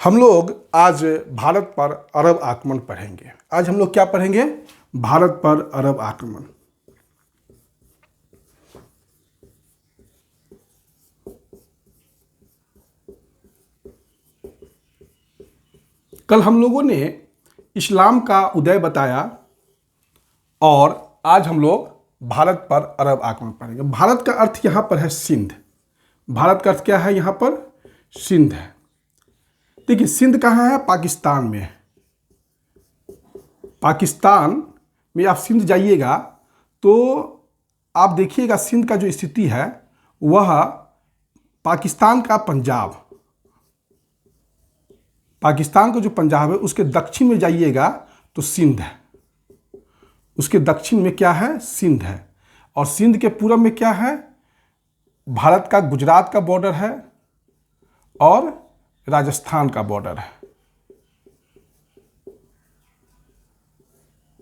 हम लोग आज भारत पर अरब आक्रमण पढ़ेंगे। आज हम लोग क्या पढ़ेंगे? भारत पर अरब आक्रमण। कल हम लोगों ने इस्लाम का उदय बताया और आज हम लोग भारत पर अरब आक्रमण पढ़ेंगे। भारत का अर्थ यहाँ पर है सिंध। भारत का अर्थ क्या है? यहाँ पर सिंध है। देखिए, सिंध कहाँ है? पाकिस्तान में है। पाकिस्तान में आप सिंध जाइएगा तो आप देखिएगा सिंध का जो स्थिति है वह पाकिस्तान का पंजाब, पाकिस्तान का जो पंजाब है उसके दक्षिण में जाइएगा तो सिंध है। उसके दक्षिण में क्या है? सिंध है। और सिंध के पूरब में क्या है? भारत का गुजरात का बॉर्डर है और राजस्थान का बॉर्डर है।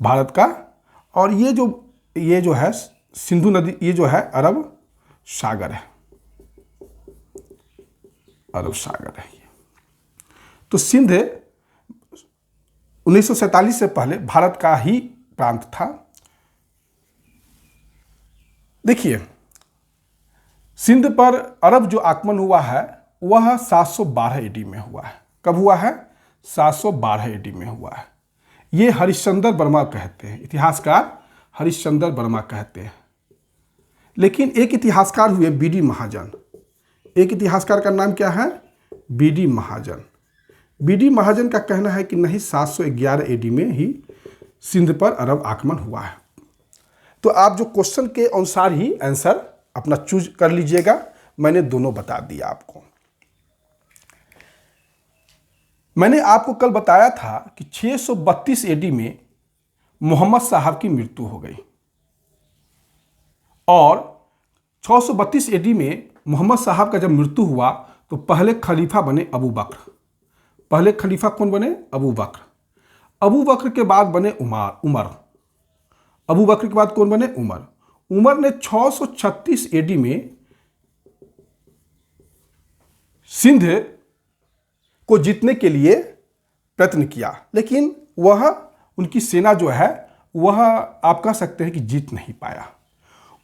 भारत का। और ये जो है सिंधु नदी, ये जो है अरब सागर है। अरब सागर है। तो सिंध 1947 से पहले भारत का ही प्रांत था। देखिए, सिंध पर अरब जो आक्रमण हुआ है वह 712 एडी में हुआ है। कब हुआ है? 712 एडी में हुआ है। ये हरिश्चंद्र वर्मा कहते हैं, इतिहासकार हरिश्चंद्र वर्मा कहते हैं। लेकिन एक इतिहासकार हुए बीडी महाजन। एक इतिहासकार का नाम क्या है? बीडी महाजन। बीडी महाजन का कहना है कि नहीं, 711 एडी में ही सिंध पर अरब आक्रमण हुआ है। तो आप जो क्वेश्चन के अनुसार ही आंसर अपना चूज कर लीजिएगा। मैंने दोनों बता दिया आपको। मैंने आपको कल बताया था कि 632 एडी में मोहम्मद साहब की मृत्यु हो गई और 632 एडी में मोहम्मद साहब का जब मृत्यु हुआ तो पहले खलीफा बने अबू बकर। पहले खलीफा कौन बने? अबू बकर। अबू बकर के बाद बने उमर। अबू बकर के बाद कौन बने? उमर। उमर ने 636 एडी में सिंध को जीतने के लिए प्रयत्न किया, लेकिन वह उनकी सेना जो है वह आप कह सकते हैं कि जीत नहीं पाया।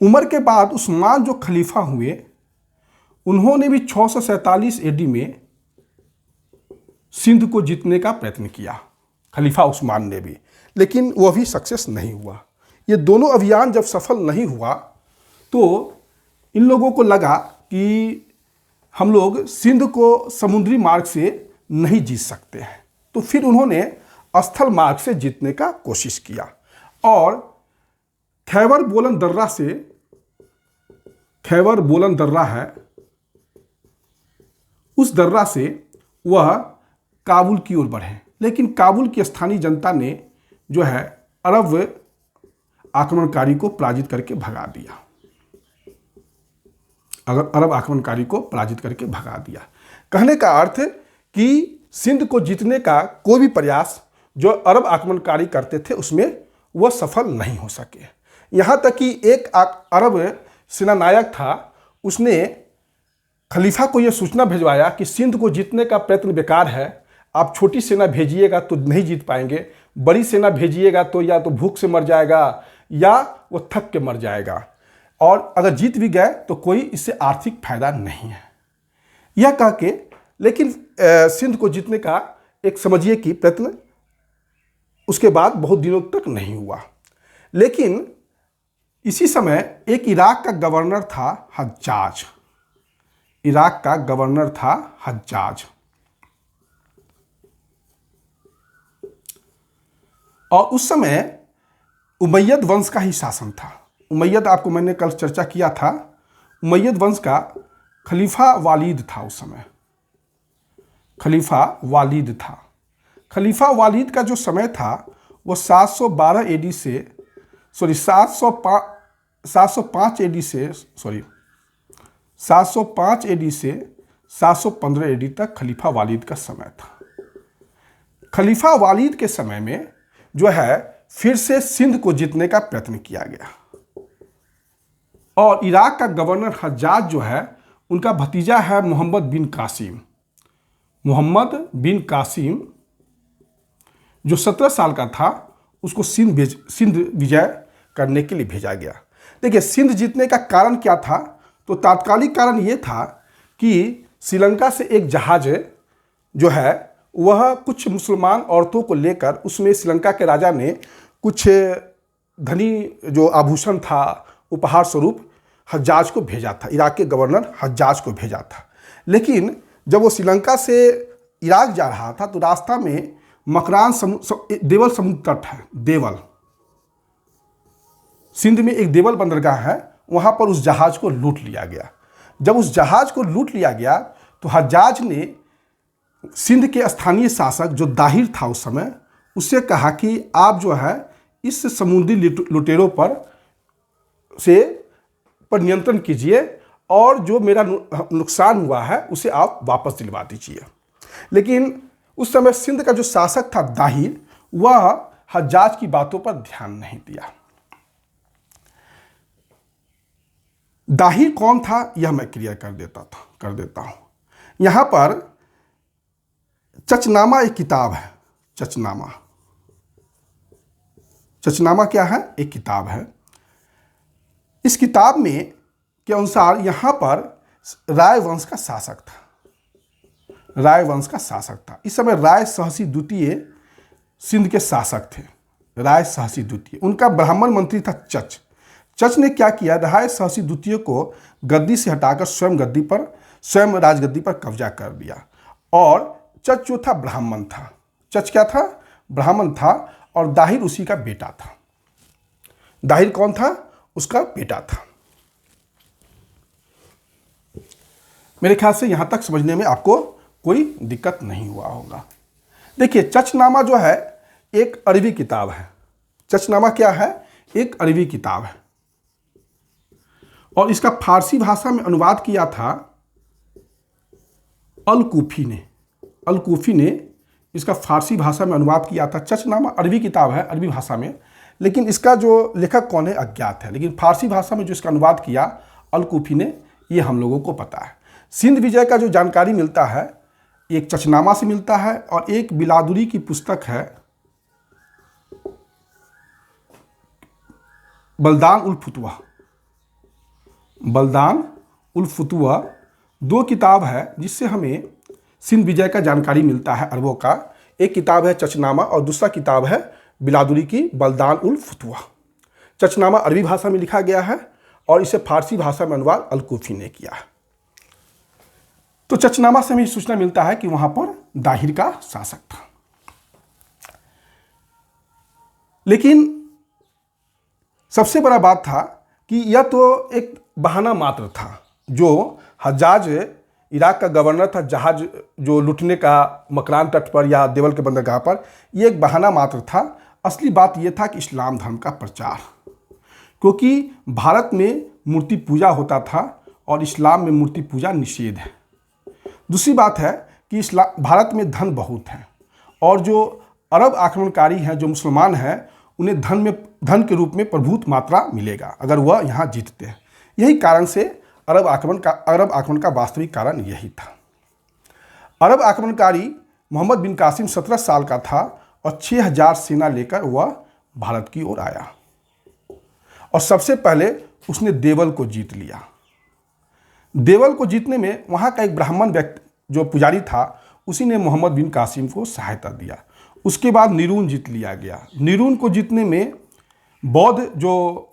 उमर के बाद उस्मान जो खलीफा हुए उन्होंने भी 647 एडी में सिंध को जीतने का प्रयत्न किया, खलीफा उस्मान ने भी, लेकिन वह भी सक्सेस नहीं हुआ। ये दोनों अभियान जब सफल नहीं हुआ तो इन लोगों को लगा कि हम लोग सिंध को समुद्री मार्ग से नहीं जीत सकते हैं, तो फिर उन्होंने स्थल मार्ग से जीतने का कोशिश किया और खैबर बोलन दर्रा से, खैबर बोलन दर्रा है, उस दर्रा से वह काबुल की ओर बढ़े। लेकिन काबुल की स्थानीय जनता ने जो है अरब आक्रमणकारी को पराजित करके भगा दिया। अरब आक्रमणकारी को पराजित करके भगा दिया। कहने का अर्थ कि सिंध को जीतने का कोई भी प्रयास जो अरब आक्रमणकारी करते थे उसमें वह सफल नहीं हो सके। यहाँ तक कि एक अरब सेनानायक था, उसने खलीफा को यह सूचना भिजवाया कि सिंध को जीतने का प्रयत्न बेकार है, आप छोटी सेना भेजिएगा तो नहीं जीत पाएंगे, बड़ी सेना भेजिएगा तो या तो भूख से मर जाएगा या वो थक के मर जाएगा, और अगर जीत भी गए तो कोई इससे आर्थिक फायदा नहीं है। यह कह के लेकिन सिंध को जीतने का एक समझिए कि प्रयत्न उसके बाद बहुत दिनों तक नहीं हुआ। लेकिन इसी समय एक इराक का गवर्नर था हज्जाज। इराक का गवर्नर था हज्जाज और उस समय उमैयद वंश का ही शासन था। उमैयद, आपको मैंने कल चर्चा किया था, उमैयद वंश का खलीफा वालिद था। उस समय खलीफा वालिद था। खलीफा वालिद का जो समय था वो 712 एडी से 705 एडी से 715 एडी तक खलीफा वालिद का समय था। खलीफा वालिद के समय में जो है फिर से सिंध को जीतने का प्रयत्न किया गया और इराक का गवर्नर हज्जाज जो है उनका भतीजा है मोहम्मद बिन कासिम। मोहम्मद बिन कासिम जो 17 साल का था उसको सिंध विजय करने के लिए भेजा गया। देखिए, सिंध जीतने का कारण क्या था? तो तात्कालिक कारण ये था कि श्रीलंका से एक जहाज जो है वह कुछ मुसलमान औरतों को लेकर, उसमें श्रीलंका के राजा ने कुछ धनी जो आभूषण था उपहार स्वरूप हज्जाज को भेजा था, इराक के गवर्नर हज्जाज को भेजा था। लेकिन जब वो श्रीलंका से इराक जा रहा था तो रास्ता में मकरान देवल समुद्र तट है, देवल, सिंध में एक देवल बंदरगाह है, वहां पर उस जहाज को लूट लिया गया। जब उस जहाज को लूट लिया गया तो हज्जाज ने सिंध के स्थानीय शासक जो दाहिर था उस समय, उससे कहा कि आप जो है इस समुद्री लुटेरों पर नियंत्रण कीजिए और जो मेरा नुकसान हुआ है उसे आप वापस दिलवा दीजिए। लेकिन उस समय सिंध का जो शासक था दाहिर, वह हज्जाज की बातों पर ध्यान नहीं दिया। दाहिर कौन था यह मैं क्लियर कर देता हूं। यहां पर चचनामा एक किताब है, चचनामा क्या है? एक किताब है। इस किताब में के अनुसार यहां पर राय वंश का शासक था। इस समय राय सहसी द्वितीय सिंध के शासक थे। राय सहसी द्वितीय, उनका ब्राह्मण मंत्री था चच ने क्या किया? राय सहसी द्वितीय को गद्दी से हटाकर स्वयं राजगद्दी पर कब्जा कर दिया। और चच जो था ब्राह्मण था। चच क्या था? ब्राह्मण था और दाहिर उसी का बेटा था। दाहिर कौन था? उसका बेटा था। मेरे ख्याल से यहां तक समझने में आपको कोई दिक्कत नहीं हुआ होगा। देखिए, चचनामा जो है एक अरबी किताब है। चचनामा क्या है? एक अरबी किताब है और इसका फारसी भाषा में अनुवाद किया था अल-कूफी ने इसका फारसी भाषा में अनुवाद किया था। चचनामा अरबी किताब है, अरबी भाषा में, लेकिन इसका जो लेखक कौन है अज्ञात है। लेकिन फारसी भाषा में जो इसका अनुवाद किया अल-कूफी ने, ये हम लोगों को पता है। सिंध विजय का जो जानकारी मिलता है एक चचनामा से मिलता है और एक बिलादुरी की पुस्तक है बलदान उल फुतुवा। दो किताब है जिससे हमें सिंध विजय का जानकारी मिलता है अरबों का। एक किताब है चचनामा और दूसरा किताब है बिलादुरी की बलदान उल फुतुवा। चचनामा अरबी भाषा में लिखा गया है और इसे फारसी भाषा में अनुवाद अल-कूफी ने किया है। तो चचनामा से हमें सूचना मिलता है कि वहां पर दाहिर का शासक था। लेकिन सबसे बड़ा बात था कि यह तो एक बहाना मात्र था। जो हज्जाज इराक का गवर्नर था, जहाज जो लूटने का मकरान तट पर या देवल के बंदरगाह पर, यह एक बहाना मात्र था। असली बात यह था कि इस्लाम धर्म का प्रचार, क्योंकि भारत में मूर्ति पूजा होता था और इस्लाम में मूर्ति पूजा निषेध है। दूसरी बात है कि भारत में धन बहुत है और जो अरब आक्रमणकारी हैं, जो मुसलमान हैं, उन्हें धन के रूप में प्रभुत मात्रा मिलेगा अगर वह यहाँ जीतते हैं। यही कारण से अरब आक्रमण का वास्तविक कारण यही था। अरब आक्रमणकारी मोहम्मद बिन कासिम 17 साल का था और 6000 सेना लेकर वह भारत की ओर आया और सबसे पहले उसने देवल को जीत लिया। देवल को जीतने में वहाँ का एक ब्राह्मण व्यक्ति जो पुजारी था, उसी ने मोहम्मद बिन कासिम को सहायता दिया। उसके बाद निरून जीत लिया गया। निरून को जीतने में बौद्ध जो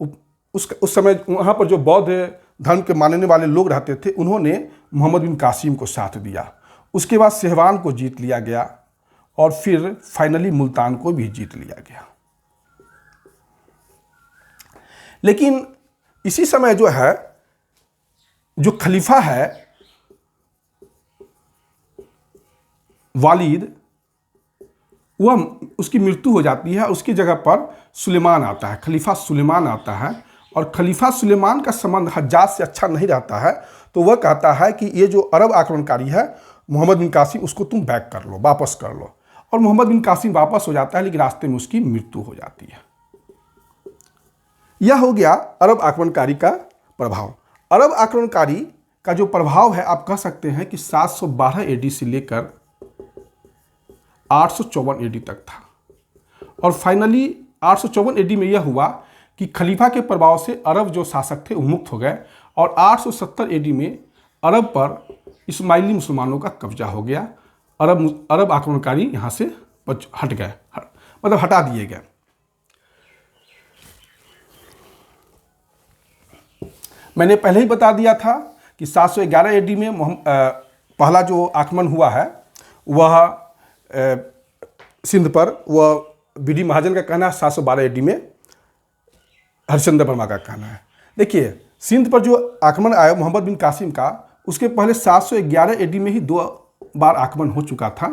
उस समय वहाँ पर जो बौद्ध धर्म के मानने वाले लोग रहते थे, उन्होंने मोहम्मद बिन कासिम को साथ दिया। उसके बाद सेहवान को जीत लिया गया और फिर फाइनली मुल्तान को भी जीत लिया गया। लेकिन इसी समय जो है, जो खलीफा है वालिद, वह उसकी मृत्यु हो जाती है। उसकी जगह पर सुलेमान आता है, खलीफा सुलेमान आता है और खलीफा सुलेमान का संबंध हज्जाज से अच्छा नहीं रहता है। तो वह कहता है कि ये जो अरब आक्रमणकारी है मोहम्मद बिन कासिम, उसको तुम बैक कर लो, वापस कर लो। और मोहम्मद बिन कासिम वापस हो जाता है, लेकिन रास्ते में उसकी मृत्यु हो जाती है। यह हो गया अरब आक्रमणकारी का प्रभाव। अरब आक्रमणकारी का जो प्रभाव है, आप कह सकते हैं कि 712 AD से लेकर 854 AD तक था। और फाइनली 854 AD में यह हुआ कि खलीफा के प्रभाव से अरब जो शासक थे वो मुक्त हो गए और 870 AD में अरब पर इस्माइली मुसलमानों का कब्जा हो गया। अरब आक्रमणकारी यहाँ से हट गए, मतलब हटा दिए गए। मैंने पहले ही बता दिया था कि 711 AD में पहला जो आक्रमण हुआ है वह सिंध पर, वह BD महाजन का कहना है। 712 AD में हरिश्चंद्र वर्मा का कहना है। देखिए, सिंध पर जो आक्रमण आया मोहम्मद बिन कासिम का, उसके पहले 711 AD में ही 2 बार आक्रमण हो चुका था।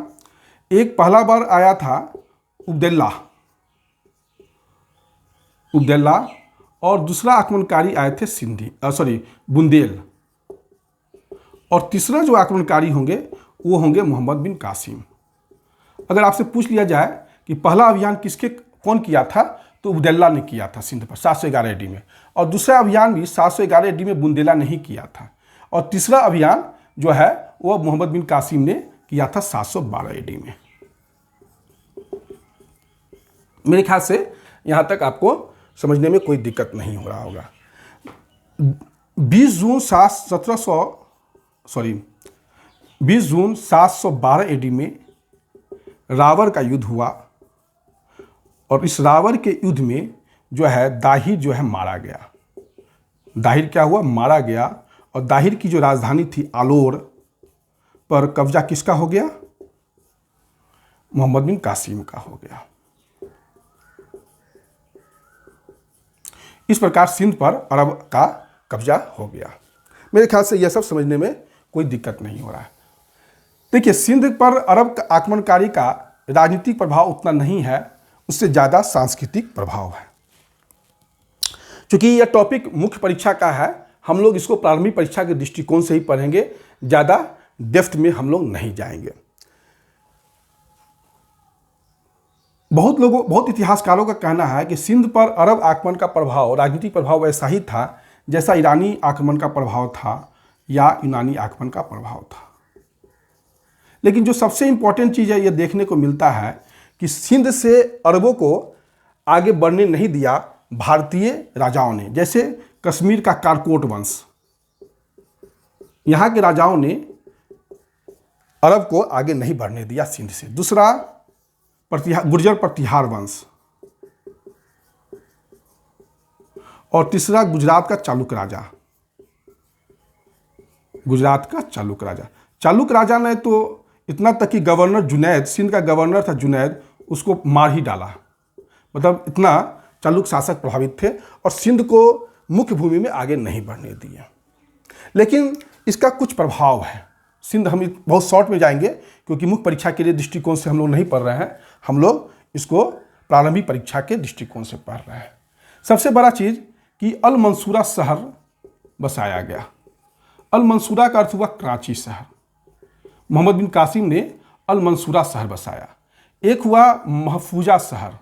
एक पहला बार आया था उबदैल्ला और दूसरा आक्रमणकारी आए थे बुंदेल, और तीसरा जो आक्रमणकारी होंगे वो होंगे मोहम्मद बिन कासिम। अगर आपसे पूछ लिया जाए कि पहला अभियान कौन किया था, तो उबदैल्ला ने किया था सिंध पर 711 AD में, और दूसरा अभियान भी 711 AD में बुंदेला ने ही किया था, और तीसरा अभियान जो है वो मोहम्मद बिन कासिम ने किया था 712 AD में। मेरे ख्याल से यहाँ तक आपको समझने में कोई दिक्कत नहीं हो रहा होगा। 20 जून 712 AD में रावर का युद्ध हुआ, और इस रावर के युद्ध में जो है दाहिर जो है मारा गया। दाहिर क्या हुआ? मारा गया। और दाहिर की जो राजधानी थी आलोर पर कब्जा किसका हो गया? मोहम्मद बिन कासिम का हो गया। इस प्रकार सिंध पर अरब का कब्जा हो गया। मेरे ख्याल से यह सब समझने में कोई दिक्कत नहीं हो रहा है। देखिए, सिंध पर अरब आक्रमणकारी का राजनीतिक प्रभाव उतना नहीं है, उससे ज़्यादा सांस्कृतिक प्रभाव है। चूंकि यह टॉपिक मुख्य परीक्षा का है, हम लोग इसको प्रारंभिक परीक्षा के दृष्टिकोण से ही पढ़ेंगे, ज़्यादा डेप्थ में हम लोग नहीं जाएंगे। बहुत इतिहासकारों का कहना है कि सिंध पर अरब आक्रमण का प्रभाव, राजनीतिक प्रभाव वैसा ही था जैसा ईरानी आक्रमण का प्रभाव था या यूनानी आक्रमण का प्रभाव था। लेकिन जो सबसे इंपॉर्टेंट चीज़ है, यह देखने को मिलता है कि सिंध से अरबों को आगे बढ़ने नहीं दिया भारतीय राजाओं ने। जैसे कश्मीर का कारकोट वंश, यहाँ के राजाओं ने अरब को आगे नहीं बढ़ने दिया सिंध से। दूसरा गुर्जर प्रतिहार वंश, और तीसरा गुजरात का चालुक राजा। चालुक राजा ने तो इतना तक कि गवर्नर जुनैद, सिंध का गवर्नर था जुनैद, उसको मार ही डाला। मतलब इतना चालुक शासक प्रभावित थे और सिंध को मुख्य भूमि में आगे नहीं बढ़ने दिए। लेकिन इसका कुछ प्रभाव है। सिंध हम बहुत शॉर्ट में जाएंगे क्योंकि मुख्य परीक्षा के लिए दृष्टिकोण से हम लोग नहीं पढ़ रहे हैं, हम लोग इसको प्रारंभिक परीक्षा के दृष्टिकोण से पढ़ रहे हैं। सबसे बड़ा चीज़ कि अल मंसूरा शहर बसाया गया। अल मंसूरा का अर्थ हुआ कराची शहर। मोहम्मद बिन कासिम ने अल मंसूरा शहर बसाया। एक हुआ महफूजा शहर।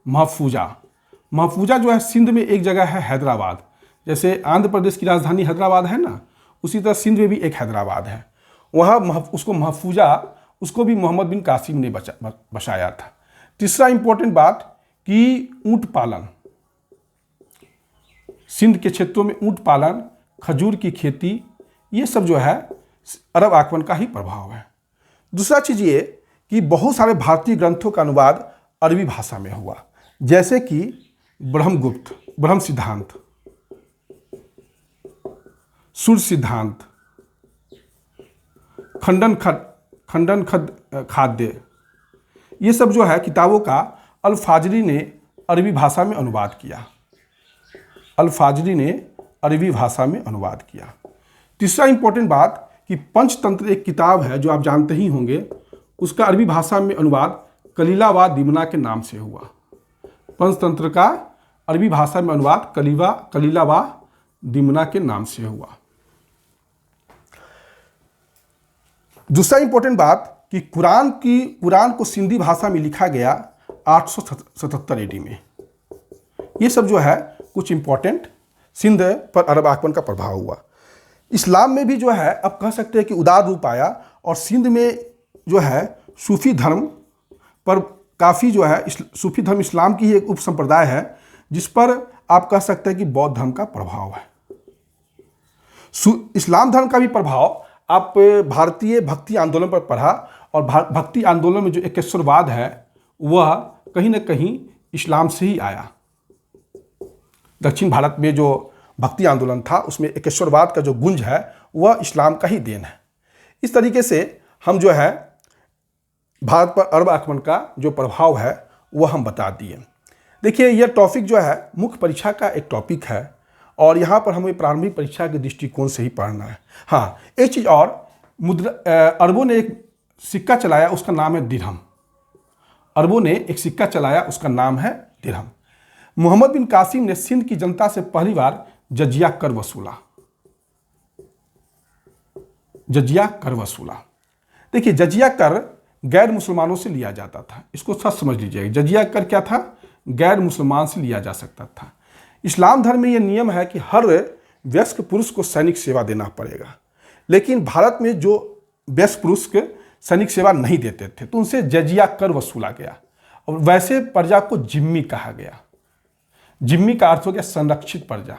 महफूजा जो है सिंध में एक जगह है हैदराबाद। जैसे आंध्र प्रदेश की राजधानी हैदराबाद है ना, उसी तरह सिंध में भी एक हैदराबाद है। वहाँ उसको महफूजा, उसको भी मोहम्मद बिन कासिम ने बसाया था। तीसरा इंपॉर्टेंट बात कि ऊँट पालन, सिंध के क्षेत्रों में ऊँट पालन, खजूर की खेती, ये सब जो है अरब आक्रमण का ही प्रभाव है। दूसरा चीज़ ये कि बहुत सारे भारतीय ग्रंथों का अनुवाद अरबी भाषा में हुआ, जैसे कि ब्रह्म सिद्धांत, सूर्य सिद्धांत, खंडन खाद्य, ये सब जो है किताबों का अल फाजरी ने अरबी भाषा में अनुवाद किया। तीसरा इंपॉर्टेंट बात कि पंचतंत्र एक किताब है जो आप जानते ही होंगे, उसका अरबी भाषा में अनुवाद कलीला व दिमना के नाम से हुआ। पंचतंत्र का अरबी भाषा में अनुवाद कलीला व दिमना के नाम से हुआ। दूसरा इंपॉर्टेंट बात कि कुरान को सिंधी भाषा में लिखा गया 877 AD में। ये सब जो है कुछ इंपॉर्टेंट सिंध पर अरब आक्रमण का प्रभाव हुआ। इस्लाम में भी जो है अब कह सकते हैं कि उदार रूप आया और सिंध में जो है सूफी धर्म पर काफ़ी जो है सूफी धर्म इस्लाम की ही एक उपसंप्रदाय है जिस पर आप कह सकते हैं कि बौद्ध धर्म का प्रभाव है। इस्लाम धर्म का भी प्रभाव आप भारतीय भक्ति आंदोलन पर पढ़ा, और भक्ति आंदोलन में जो एकेश्वरवाद है वह कहीं ना कहीं इस्लाम से ही आया। दक्षिण भारत में जो भक्ति आंदोलन था उसमें एकेश्वरवाद का जो गुंज है वह इस्लाम का ही देन है। इस तरीके से हम जो है भारत पर अरब आक्रमण का जो प्रभाव है वह हम बता दिए। देखिए, यह टॉपिक जो है मुख्य परीक्षा का एक टॉपिक है और यहाँ पर हमें प्रारंभिक परीक्षा के दृष्टिकोण से ही पढ़ना है। हाँ, एक चीज़ और, अरबों ने एक सिक्का चलाया, उसका नाम है दिरहम। अरबों ने एक सिक्का चलाया, उसका नाम है दिरहम। मोहम्मद बिन कासिम ने सिंध की जनता से पहली बार जजिया कर वसूला। जजिया कर वसूला। देखिए, जजिया कर गैर मुसलमानों से लिया जाता था, इसको सच समझ लीजिएगा। जजिया कर क्या था? गैर मुसलमान से लिया जा सकता था। इस्लाम धर्म में यह नियम है कि हर वयस्क पुरुष को सैनिक सेवा देना पड़ेगा, लेकिन भारत में जो वयस्क पुरुष के सैनिक सेवा नहीं देते थे तो उनसे जजिया कर वसूला गया, और वैसे प्रजा को जिम्मी कहा गया। जिम्मी का अर्थ हो गया संरक्षित प्रजा।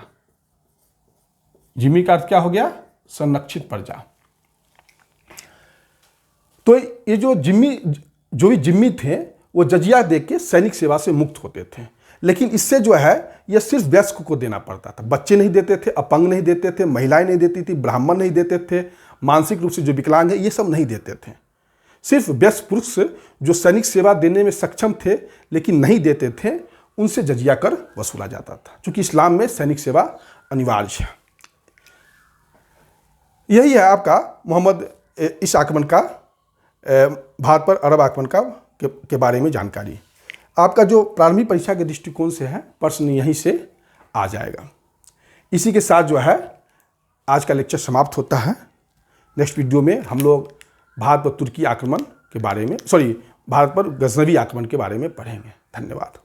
जिम्मी का अर्थ क्या हो गया? संरक्षित प्रजा। तो ये जो भी जिम्मी थे वो जजिया देके के सैनिक सेवा से मुक्त होते थे, लेकिन इससे जो है यह सिर्फ वयस्क को देना पड़ता था। बच्चे नहीं देते थे, अपंग नहीं देते थे, महिलाएं नहीं देती थी, ब्राह्मण नहीं देते थे, मानसिक रूप से जो विकलांग है ये सब नहीं देते थे। सिर्फ वयस्क पुरुष जो सैनिक सेवा देने में सक्षम थे लेकिन नहीं देते थे, उनसे जजिया कर वसूला जाता था, क्योंकि इस्लाम में सैनिक सेवा अनिवार्य है। यही है आपका मोहम्मद इस आक्रमण का, भारत पर अरब आक्रमण का के बारे में जानकारी। आपका जो प्रारंभिक परीक्षा के दृष्टिकोण से है प्रश्न यहीं से आ जाएगा। इसी के साथ जो है आज का लेक्चर समाप्त होता है। नेक्स्ट वीडियो में हम लोग भारत पर तुर्की आक्रमण के बारे में, भारत पर गजनवी आक्रमण के बारे में पढ़ेंगे। धन्यवाद।